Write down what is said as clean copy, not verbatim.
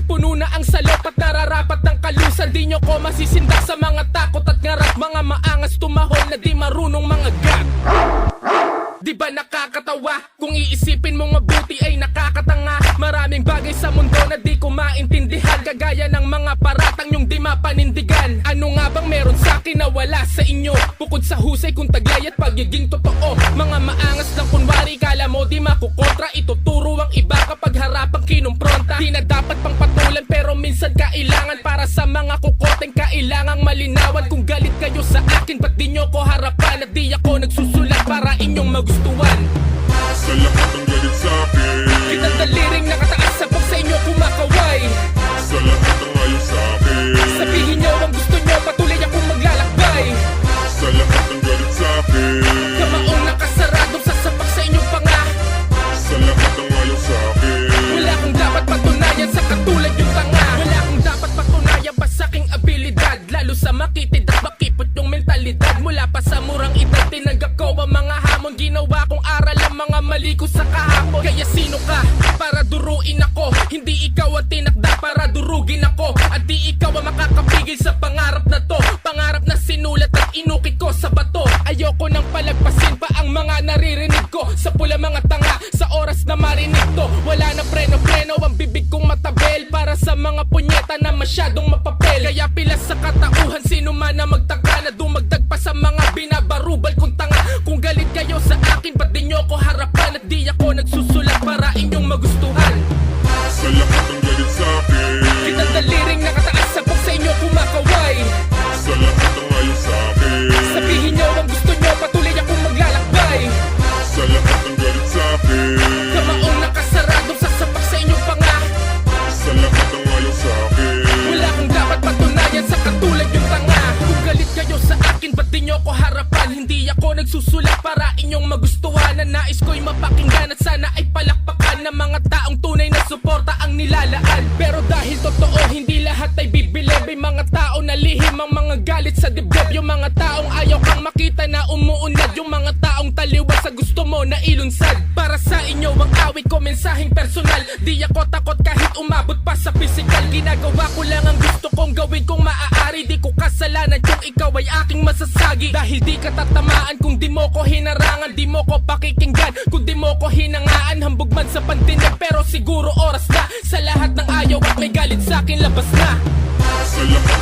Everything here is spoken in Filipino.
Puno na ang salot at nararapat ng kalusan. Di nyo ko masisindak sa mga takot at ngarap. Mga maangas tumahol na di marunong mga gat. Di ba nakakatawa? Kung iisipin mong mabuti ay nakakatanga. Maraming bagay sa mundo na di ko maintindihan, kagaya ng mga paratang yung di mapanindigan. Ano nga bang meron sa akin na wala sa inyo? Bukod sa husay kung taglay at pagiging totoo. Mga maangas na kunwari, kala mo di makukontra. Ituturo ang iba kapag harapang kinumpronta. Di na dapat pang patulan pero minsan kailangan. Para sa mga kukoteng kailangang malinawan. Kung galit kayo sa akin, ba't di nyo ko harapan? At di ako nagsusulat para inyong magustuhan. Sa lahat ng galit sa'kin, Kitang daliring nakataas sabog sa inyo kumakaway. sa lahat ng ayaw sa'kin, Sabihin nyo ang gusto nyo, patuloy akong maglalakbay. sa lahat ng galit sa'kin, Kamaong nakasaradong sasapak sa inyong panga. sa lahat ng ayaw sa'kin, Wala akong dapat patunayan sa katulad yung tanga. Wala akong dapat patunayan pa sa aking abilidad, lalo sa makitid at makipot yung mentalidad. Mula pa sa murang edad, tinanggap ko ang mga hamon. Ginawa kong aral ang mga mali ko sa kahapon. Kaya sino ka para duruin ako? Hindi ikaw ang tinakda para durugin ako. At di ikaw ang makakapigil sa pangarap na to. Pangarap na sinulat at inukit ko sa bato. Ayoko nang palagpasin pa ang mga naririnig ko. Sa pula mga tanga, sa oras na marinig to. Wala na preno-preno ang bibig kong matabel. Para sa mga punyeta na masyadong mapapel. Kaya pilas sa katauhan, sino man na magtaka na dumagdag pa sa mga binabarubal kong tanga. Kung galit kayo sa akin, ba't di nyo ko harapan? At di ako nagsusulat para inyong magustuhan. sa lahat ng galit sa'kin, Kitang daliring nakataas sabog sa inyo kumakaway. sa lahat ng ayaw sa'kin, Sabihin nyo ang gusto nyo, patuloy akong maglalakbay. sa lahat ng galit sa'kin, Kamaong nakasaradong sasapak sa inyong panga. sa lahat ng ayaw sa'kin, Wala akong dapat patunayan sa katulad yung tanga. Kung galit kayo sa akin, ba't di nyo ko harapan? Hindi ako nagsusulat para inyong magustuhan. Na nais ko'y mapakinggan at sana ay palakpakan ng mga taong tunay na suporta ang nilalaan. Pero dahil totoo, hindi lahat ay bibilib. May mga tao na lihim ang mga galit sa dibdib. Yung mga taong ayaw kang makita na umuunlad. Yung mga taong taliwas sa gusto mo na ilunsad. Para sa inyo ang awit ko, mensaheng personal. Di ako takot kahit umabot pa sa physical. Ginagawa ko lang ang gusto kong gawin kung maaari. Di ko kasalanan kung ikaw ay aking masasagi. Dahil di ka tatamaan kung di mo ko hinarangan. Di mo ko pakikinggan kung di mo ko hinangaan. Hambog man sa pandinig pero siguro oras na. Sa lahat ng ayaw at may galit sa akin, labas na. sa lahat